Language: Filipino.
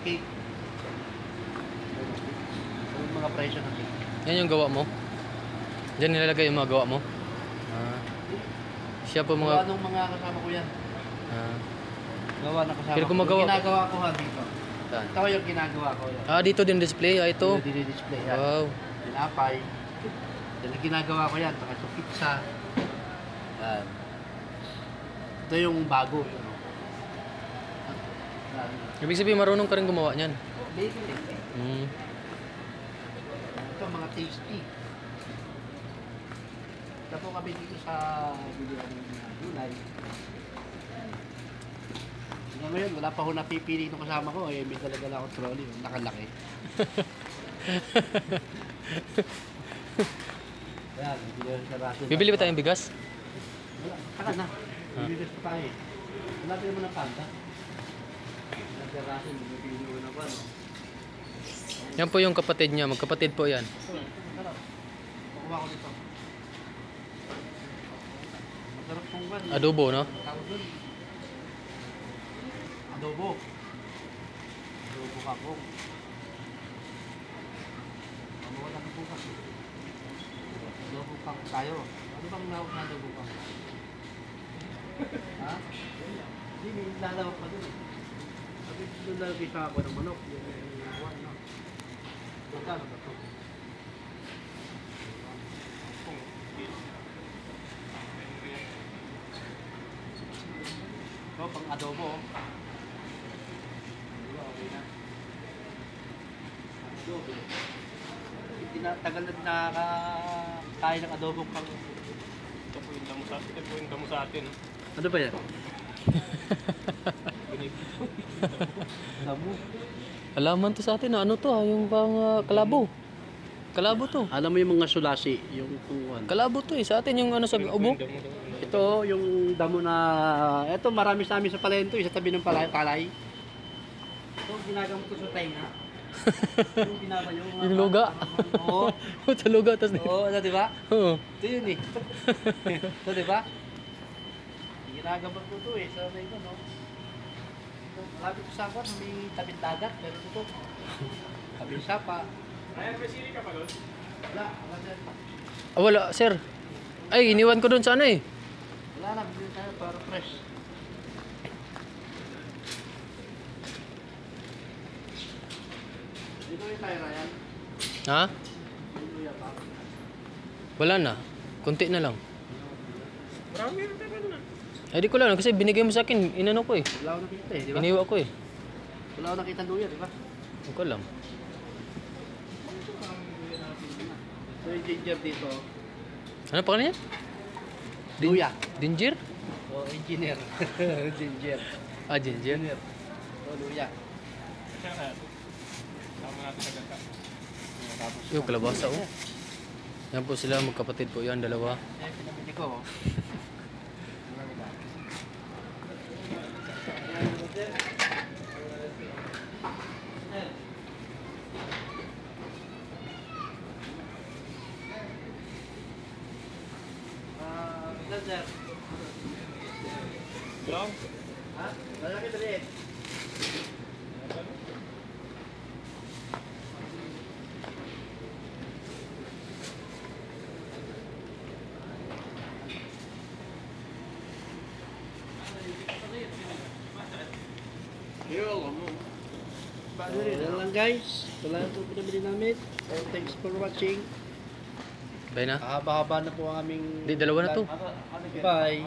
Cake. Yung mga presyo ng cake. Yan yung gawa mo? Diyan nilalagay yung mga gawa mo? Siya po Gawa mga... nung mga kasama ko yan. Ah, Gawa na kasama Pero ko. gumagawa- Yung ginagawa ko ha dito. saan? Ito yung ginagawa ko. Yan. Dito din display. Ito. Yung dinidisplay yan. Wow. Tinapay. Yan ang ginagawa ko yan. Saka ito pizza. Yan. Ito yung bago. Yun, no? Yan. Ibig sabihin marunong ka rin gumawa niyan. Baby. Ito mga tasty. Ito po kami dito sa bilihan ng gulay. Ngayon, wala pa ho napipili itong kasama ko. Eh, may dala-dala akong trolley. Nakalaki. Ayan, Bibili ba tayong bigas? Wala, saka na. Bibili pa tayo eh. Wala tayo mo ng panta. Nagkarasin, bibili mo na ba, no? Yan po yung kapatid niya. Magkapatid po yan. Masarap. Pakuha ko dito. Masarap pong ba? Adobo, no? Tawag dun. Adobo. Adobo kakong. Mawala ka po kasi. Adobo kakong tayo. Ano bang nawag na adobo kakong? Ha? Hindi, may lalawag pa dun eh. Sabi doon lagi sa ako ng manok. Yung one, no? Magkano ba ito? Ito, pang adobo. Okay na. Adobo. Tagal na nakakain ng adobo pang... Ito po yung damo sa atin. Ito po yung damo sa atin. Ano ba yan? Damo. Alaman to sa atin. Ano to? Yung pang kalabo. Kalabo to. Alam mo yung mga sulasi, yung kung Kalabo to eh. Sa atin yung ano sa ubo. ito yung damo na ito marami sa amin sa palento sa tabi ng palay. Ito ginagamit ko sa tainga. Yung binaba yung Yung luga. Oo. Sa luga. Tas Oo, ano, di ba? Oo. Ito yun eh. Ito, di ba? Ginagamit ko ito eh sa may no. Ito, malapit ko sa akin, may tabing dagat, pero ito. Tabing sapa. Ayan, may sili ka pa doon? Wala, wala dyan. Wala, sir. Ay, iniwan ko doon sa ano eh. Wala na, bili tayo para fresh. Dito yung tayo, Ryan. Ha? Dito yung pa. Wala na. Kunti na lang. Marami rin tayo na. Ay, di ko lang. Kasi binigay mo sa akin. Inano ko eh. Wala ko nakita eh, di ba? Iniwa ko eh. Wala ko nakita luya, di ba? Hindi ko alam. So yung ginger dito, Ano pa niya? luya. Ginger? O engineer. Ginger. Ginger. O luya. Tama natin sa gata. Tapos Yung kalabasa oh. Yan po sila, magkapatid po yan, dalawa. eh, pinabili ko. Sir. Long? Ha? Lalaki dali. Yan lang guys. Wala na ito pinabili namin. So, thanks for watching. Bye na. Haba-haba na po ang aming... Di, dalawa na to. Bye.